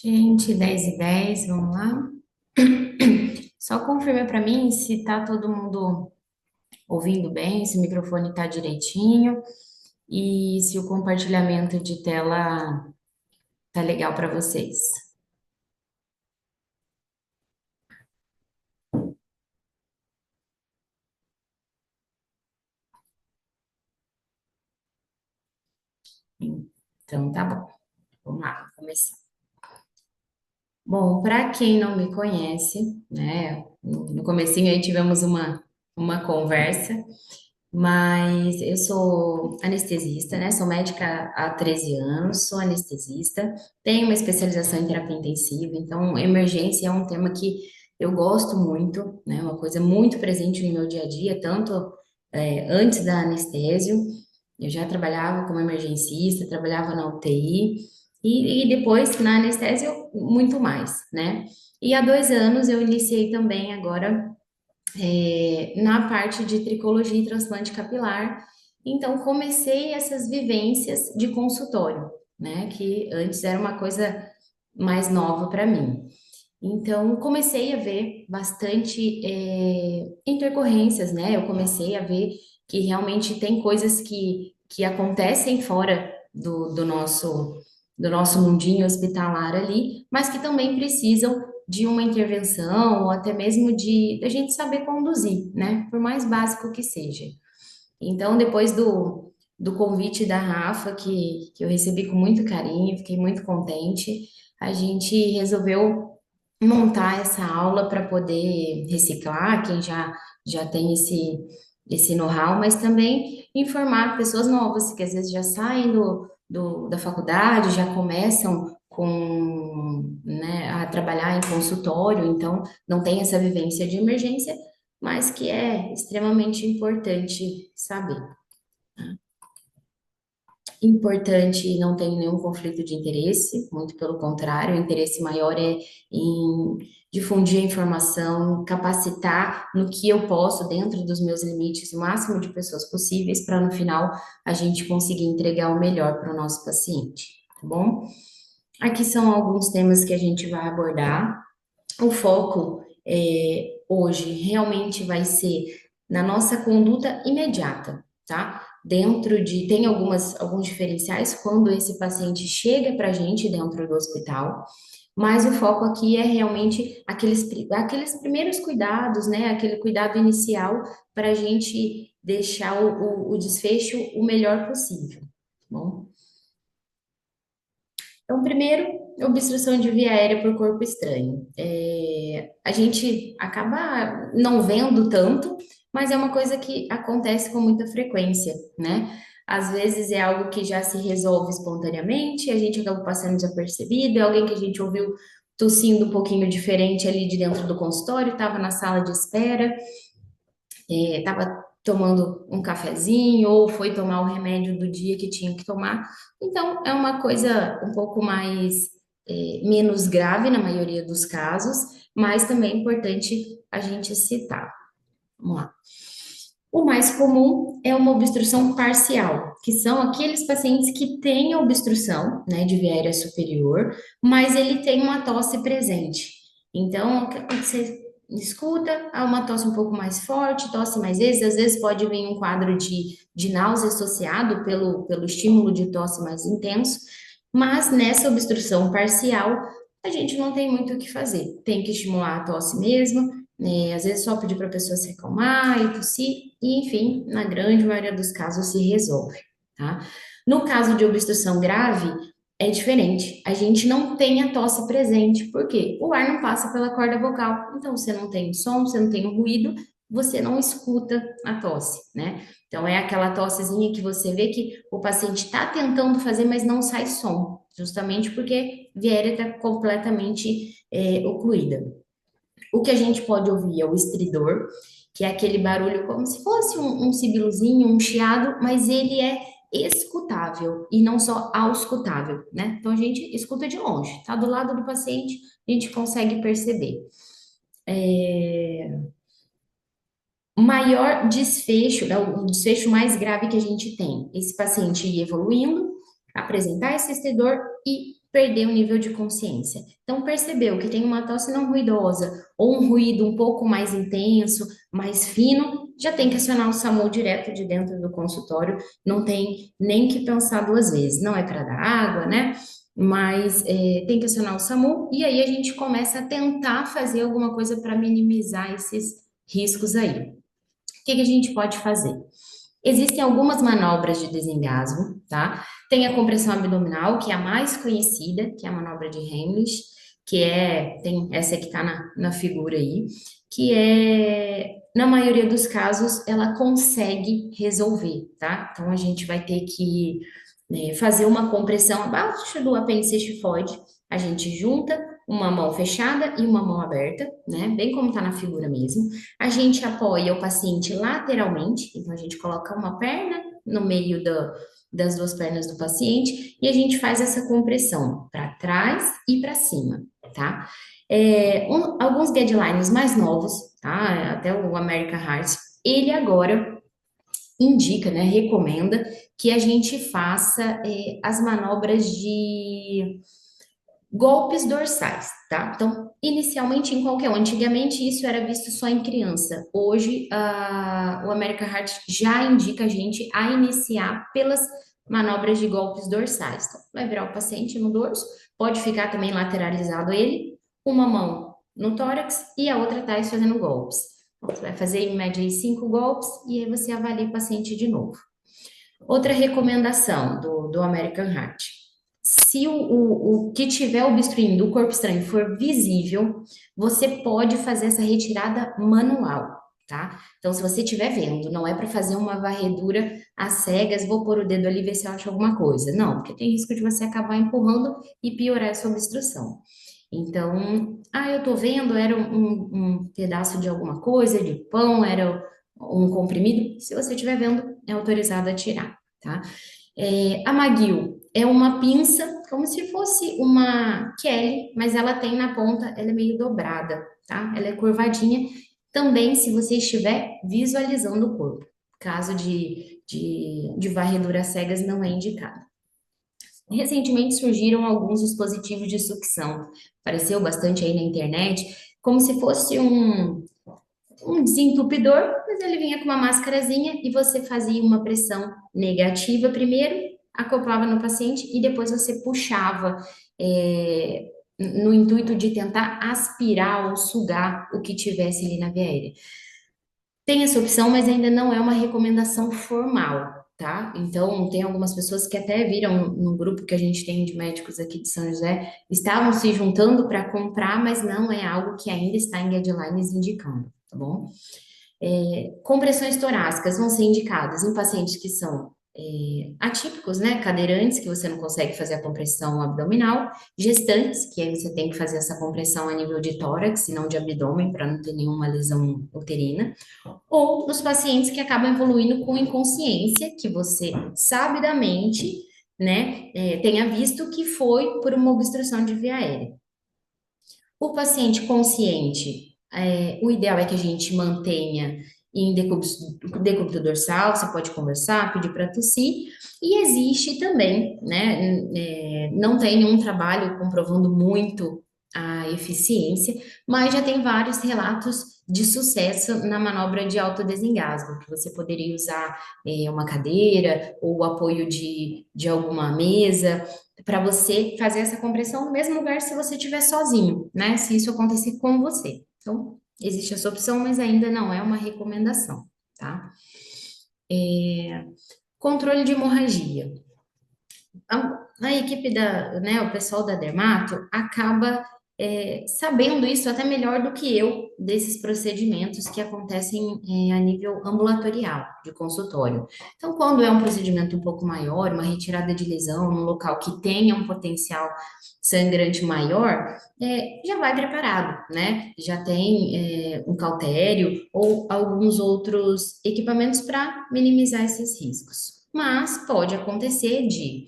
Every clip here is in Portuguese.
Gente, 10:10, vamos lá. Só confirma para mim se tá todo mundo ouvindo bem, se o microfone tá direitinho e se o compartilhamento de tela tá legal para vocês. Então, tá bom. Vamos lá, começar. Bom, para quem não me conhece, né, no comecinho aí tivemos uma conversa. Mas eu sou anestesista, né? Sou médica há 13 anos, sou anestesista, tenho uma especialização em terapia intensiva, então emergência é um tema que eu gosto muito, né? Uma coisa muito presente no meu dia a dia, tanto antes da anestésio, eu já trabalhava como emergencista, trabalhava na UTI, e depois na anestésio, muito mais, né? E há 2 anos eu iniciei também agora na parte de tricologia e transplante capilar. Então, comecei essas vivências de consultório, né? Que antes era uma coisa mais nova para mim. Então, comecei a ver bastante intercorrências, né? Eu comecei a ver que realmente tem coisas que acontecem fora do nosso mundinho hospitalar ali, mas que também precisam de uma intervenção ou até mesmo de a gente saber conduzir, né? Por mais básico que seja. Então, depois do convite da Rafa, que eu recebi com muito carinho, fiquei muito contente, a gente resolveu montar essa aula para poder reciclar quem já tem esse know-how, mas também informar pessoas novas que às vezes já saem da faculdade, já começam né, a trabalhar em consultório, então não tem essa vivência de emergência, mas que é extremamente importante saber. Importante, não tem nenhum conflito de interesse, muito pelo contrário, o interesse maior é em difundir a informação, capacitar no que eu posso, dentro dos meus limites, o máximo de pessoas possíveis, para no final a gente conseguir entregar o melhor para o nosso paciente, tá bom? Aqui são alguns temas que a gente vai abordar. O foco hoje realmente vai ser na nossa conduta imediata, tá? Tem alguns diferenciais quando esse paciente chega para a gente dentro do hospital, mas o foco aqui é realmente aqueles primeiros cuidados, né? Aquele cuidado inicial para a gente deixar o desfecho o melhor possível, tá bom? Então, primeiro, obstrução de via aérea por corpo estranho. A gente acaba não vendo tanto, mas é uma coisa que acontece com muita frequência, né? Às vezes é algo que já se resolve espontaneamente, a gente acaba passando desapercebido, é alguém que a gente ouviu tossindo um pouquinho diferente ali de dentro do consultório, estava na sala de espera, estava tomando um cafezinho ou foi tomar o remédio do dia que tinha que tomar. Então, é uma coisa um pouco mais, menos grave na maioria dos casos, mas também é importante a gente citar. Vamos lá. O mais comum é uma obstrução parcial, que são aqueles pacientes que têm a obstrução, né, de via aérea superior, mas ele tem uma tosse presente. Então, o que você escuta, há uma tosse um pouco mais forte, tosse mais vezes, às vezes pode vir um quadro de náusea associado pelo estímulo de tosse mais intenso, mas nessa obstrução parcial, a gente não tem muito o que fazer. Tem que estimular a tosse mesmo, às vezes só pedir para a pessoa se acalmar e tossir, e enfim, na grande maioria dos casos se resolve, tá? No caso de obstrução grave, é diferente. A gente não tem a tosse presente, porque o ar não passa pela corda vocal. Então, você não tem o som, você não tem o ruído, você não escuta a tosse, né? Então, é aquela tossezinha que você vê que o paciente está tentando fazer, mas não sai som, justamente porque a viéria está completamente ocluída. O que a gente pode ouvir é o estridor, que é aquele barulho como se fosse um sibiluzinho, um chiado, mas ele é escutável e não só auscultável, né? Então a gente escuta de longe, tá do lado do paciente, a gente consegue perceber. O maior desfecho, né, o desfecho mais grave que a gente tem, esse paciente ir evoluindo, apresentar esse estridor e perder o nível de consciência. Então, percebeu que tem uma tosse não ruidosa ou um ruído um pouco mais intenso, mais fino, já tem que acionar o SAMU direto de dentro do consultório, não tem nem que pensar duas vezes. Não é para dar água, né? Mas tem que acionar o SAMU e aí a gente começa a tentar fazer alguma coisa para minimizar esses riscos aí. O que que a gente pode fazer? Existem algumas manobras de desengasgo, tá? Tem a compressão abdominal, que é a mais conhecida, que é a manobra de Heimlich, tem essa que tá na figura aí, que na maioria dos casos, ela consegue resolver, tá? Então, a gente vai ter que fazer uma compressão abaixo do apêndice tifoide, a gente junta uma mão fechada e uma mão aberta, né? Bem como tá na figura mesmo. A gente apoia o paciente lateralmente, então a gente coloca uma perna no meio das duas pernas do paciente e a gente faz essa compressão para trás e para cima, tá? Alguns guidelines mais novos, tá? Até o American Heart, ele agora indica, né, recomenda que a gente faça as manobras de golpes dorsais, tá? Então, inicialmente em qualquer um. Antigamente isso era visto só em criança. Hoje, o American Heart já indica a gente a iniciar pelas manobras de golpes dorsais. Então, vai virar o paciente no dorso, pode ficar também lateralizado ele, uma mão no tórax e a outra atrás fazendo golpes. Então, você vai fazer em média aí 5 golpes e aí você avalia o paciente de novo. Outra recomendação do American Heart. Se o que tiver obstruindo o corpo estranho for visível, você pode fazer essa retirada manual, tá? Então, se você estiver vendo, não é para fazer uma varredura às cegas, vou pôr o dedo ali e ver se eu acho alguma coisa. Não, porque tem risco de você acabar empurrando e piorar essa obstrução. Então, eu tô vendo, era um pedaço de alguma coisa, de pão, era um comprimido. Se você estiver vendo, é autorizado a tirar, tá? A Maguil é uma pinça, como se fosse uma Kelly, mas ela tem na ponta, ela é meio dobrada, tá? Ela é curvadinha. Também, se você estiver visualizando o corpo. Caso de varredura às cegas, não é indicado. Recentemente surgiram alguns dispositivos de sucção, apareceu bastante aí na internet, como se fosse um desentupidor, mas ele vinha com uma máscarazinha e você fazia uma pressão negativa primeiro, acoplava no paciente e depois você puxava, no intuito de tentar aspirar ou sugar o que tivesse ali na via aérea. Tem essa opção, mas ainda não é uma recomendação formal, tá? Então, tem algumas pessoas que até viram no grupo que a gente tem de médicos aqui de São José, estavam se juntando para comprar, mas não é algo que ainda está em guidelines indicando, tá bom? Compressões torácicas vão ser indicadas em pacientes que são atípicos, né? Cadeirantes, que você não consegue fazer a compressão abdominal, gestantes, que aí você tem que fazer essa compressão a nível de tórax e não de abdômen, para não ter nenhuma lesão uterina, ou nos pacientes que acabam evoluindo com inconsciência, que você sabidamente, né, tenha visto que foi por uma obstrução de via aérea. O paciente consciente, o ideal é que a gente mantenha em decúbito dorsal, você pode conversar, pedir para tossir, e existe também, né, não tem nenhum trabalho comprovando muito a eficiência, mas já tem vários relatos de sucesso na manobra de autodesengasgo, que você poderia usar uma cadeira ou o apoio de alguma mesa, para você fazer essa compressão no mesmo lugar se você estiver sozinho, né? Se isso acontecer com você. Então, existe essa opção, mas ainda não é uma recomendação, tá? Controle de hemorragia. A equipe né, o pessoal da Dermato acaba sabendo isso até melhor do que eu, desses procedimentos que acontecem a nível ambulatorial, de consultório. Então, quando é um procedimento um pouco maior, uma retirada de lesão num local que tenha um potencial sangrante maior, já vai preparado, né? Já tem um cautério ou alguns outros equipamentos para minimizar esses riscos. Mas pode acontecer de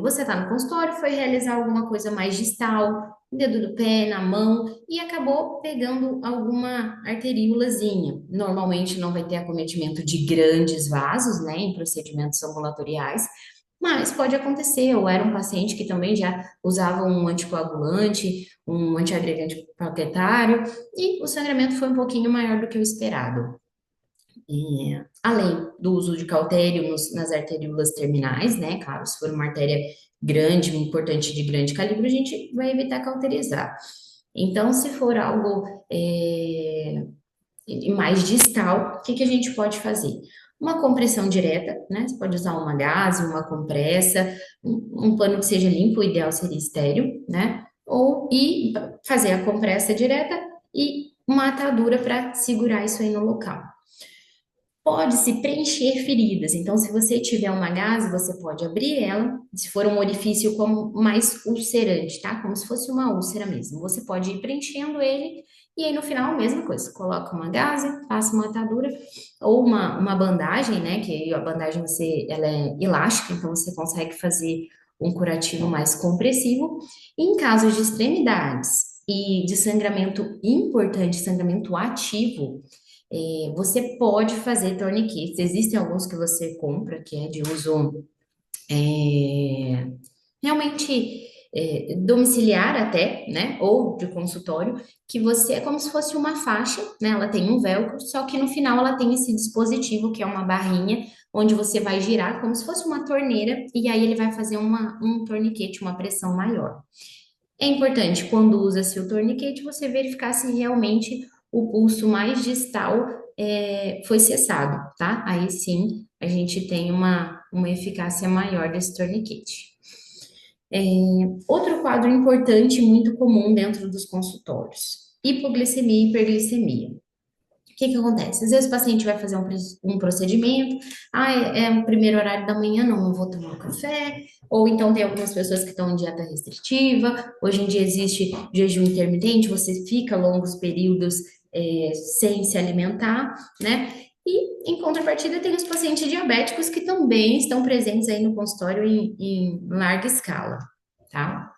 você está no consultório, foi realizar alguma coisa mais distal, dedo do pé, na mão, e acabou pegando alguma arteríolazinha. Normalmente não vai ter acometimento de grandes vasos, né, em procedimentos ambulatoriais, Mas pode acontecer, ou era um paciente que também já usava um anticoagulante, um antiagregante plaquetário, e o sangramento foi um pouquinho maior do que o esperado. Além do uso de cautério nas arteríolas terminais, né? Claro, se for uma artéria grande, importante de grande calibre, a gente vai evitar cauterizar. Então, se for algo mais distal, o que que a gente pode fazer? Uma compressão direta, né? Você pode usar uma gaze, uma compressa, um pano que seja limpo, o ideal seria estéril, né? E fazer a compressa direta e uma atadura para segurar isso aí no local. Pode-se preencher feridas. Então, se você tiver uma gase, você pode abrir ela. Se for um orifício como mais ulcerante, tá? Como se fosse uma úlcera mesmo. Você pode ir preenchendo ele e aí no final, a mesma coisa. Coloca uma gase, passa uma atadura ou uma bandagem, né? Que aí a bandagem ela é elástica, então você consegue fazer um curativo mais compressivo. E em casos de extremidades e de sangramento importante, sangramento ativo, você pode fazer tourniquets. Existem alguns que você compra, que é de uso é, realmente domiciliar até, né? Ou de consultório, que você é como se fosse uma faixa, né? Ela tem um velcro, só que no final ela tem esse dispositivo que é uma barrinha, onde você vai girar como se fosse uma torneira, e aí ele vai fazer um torniquete, uma pressão maior. É importante, quando usa-se o torniquete, você verificar se realmente o pulso mais distal foi cessado, tá? Aí sim a gente tem uma eficácia maior desse torniquete. É, Outro quadro importante, muito comum dentro dos consultórios: hipoglicemia e hiperglicemia. O que que acontece? Às vezes o paciente vai fazer um procedimento, é o primeiro horário da manhã, não vou tomar um café, ou então tem algumas pessoas que estão em dieta restritiva, hoje em dia existe jejum intermitente, você fica longos períodos sem se alimentar, né? E em contrapartida tem os pacientes diabéticos que também estão presentes aí no consultório em larga escala, tá?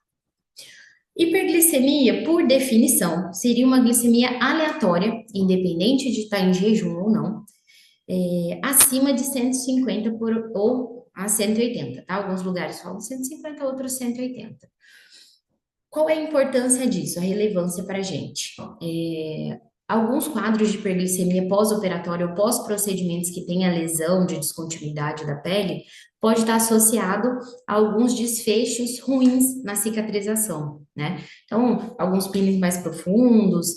Hiperglicemia, por definição, seria uma glicemia aleatória, independente de estar em jejum ou não, acima de 150 ou a 180, tá? Alguns lugares falam 150, outros 180. Qual é a importância disso, a relevância para a gente? Alguns quadros de hiperglicemia pós-operatória ou pós-procedimentos que têm a lesão de descontinuidade da pele pode estar associado a alguns desfechos ruins na cicatrização, né? Então, alguns peelings mais profundos,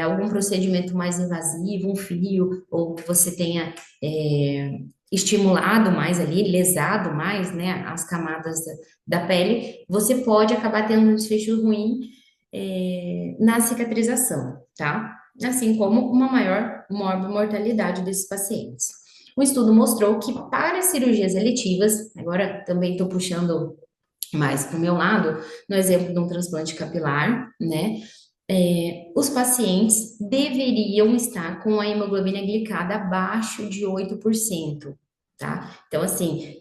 algum procedimento mais invasivo, um fio, ou que você tenha estimulado mais ali, lesado mais, né, as camadas da pele, você pode acabar tendo um desfecho ruim na cicatrização, tá? Assim como uma maior mortalidade desses pacientes. O estudo mostrou que para cirurgias eletivas, agora também estou puxando mais para o meu lado, no exemplo de um transplante capilar, né? Os pacientes deveriam estar com a hemoglobina glicada abaixo de 8%, tá? Então, assim,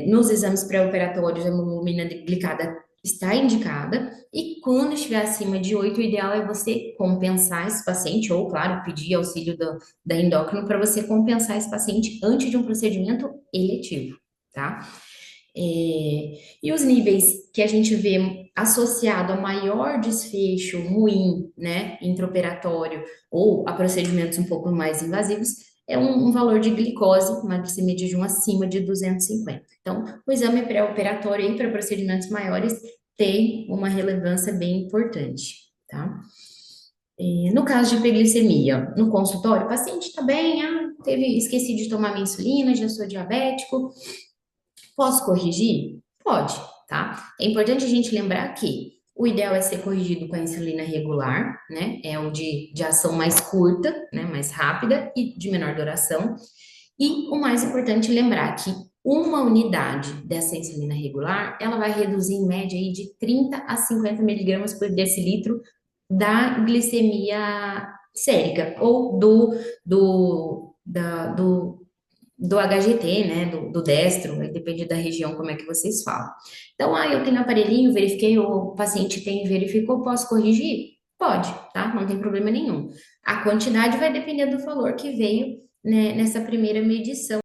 nos exames pré-operatórios, a hemoglobina glicada está indicada, e quando estiver acima de 8, o ideal é você compensar esse paciente, ou, claro, pedir auxílio da endócrino para você compensar esse paciente antes de um procedimento eletivo, tá? E os níveis que a gente vê associado a maior desfecho ruim, né, intraoperatório ou a procedimentos um pouco mais invasivos, é um valor de glicose, uma glicemia de jejum acima de 250. Então, o exame pré-operatório aí para procedimentos maiores tem uma relevância bem importante, tá? No caso de hiperglicemia, no consultório, o paciente está bem, esqueci de tomar minha insulina, já sou diabético, posso corrigir? Pode, tá? É importante a gente lembrar que o ideal é ser corrigido com a insulina regular, né? É o de ação mais curta, né? Mais rápida e de menor duração. E o mais importante é lembrar que uma unidade dessa insulina regular, ela vai reduzir em média aí de 30 a 50 miligramas por decilitro da glicemia sérica ou do HGT, né, do destro, aí depende da região como é que vocês falam. Então, eu tenho aparelhinho, verifiquei, o paciente tem, verificou, posso corrigir? Pode, tá? Não tem problema nenhum. A quantidade vai depender do valor que veio, né, nessa primeira medição.